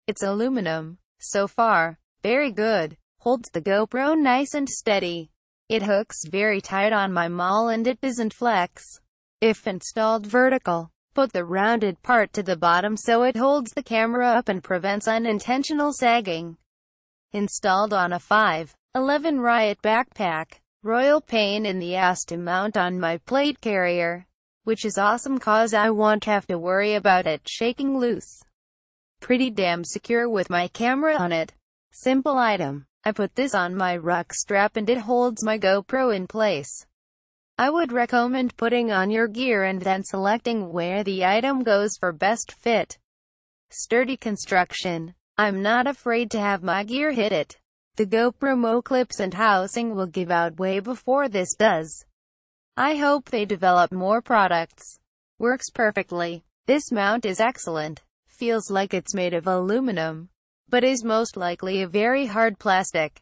It's aluminum. So far, very good. Holds the GoPro nice and steady. It hooks very tight on my MOLLE and it doesn't flex. If installed vertical, put the rounded part to the bottom so it holds the camera up and prevents unintentional sagging. Installed on a 5.11 Riot backpack. Royal pain in the ass to mount on my plate carrier. Which is awesome cause I won't have to worry about it shaking loose. Pretty damn secure with my camera on it. Simple item. I put this on my ruck strap and it holds my GoPro in place. I would recommend putting on your gear and then selecting where the item goes for best fit. Sturdy construction. I'm not afraid to have my gear hit it. The GoPro MOLLE clips and housing will give out way before this does. I hope they develop more products. Works perfectly. This mount is excellent. Feels like it's made of aluminum, but is most likely a very hard plastic.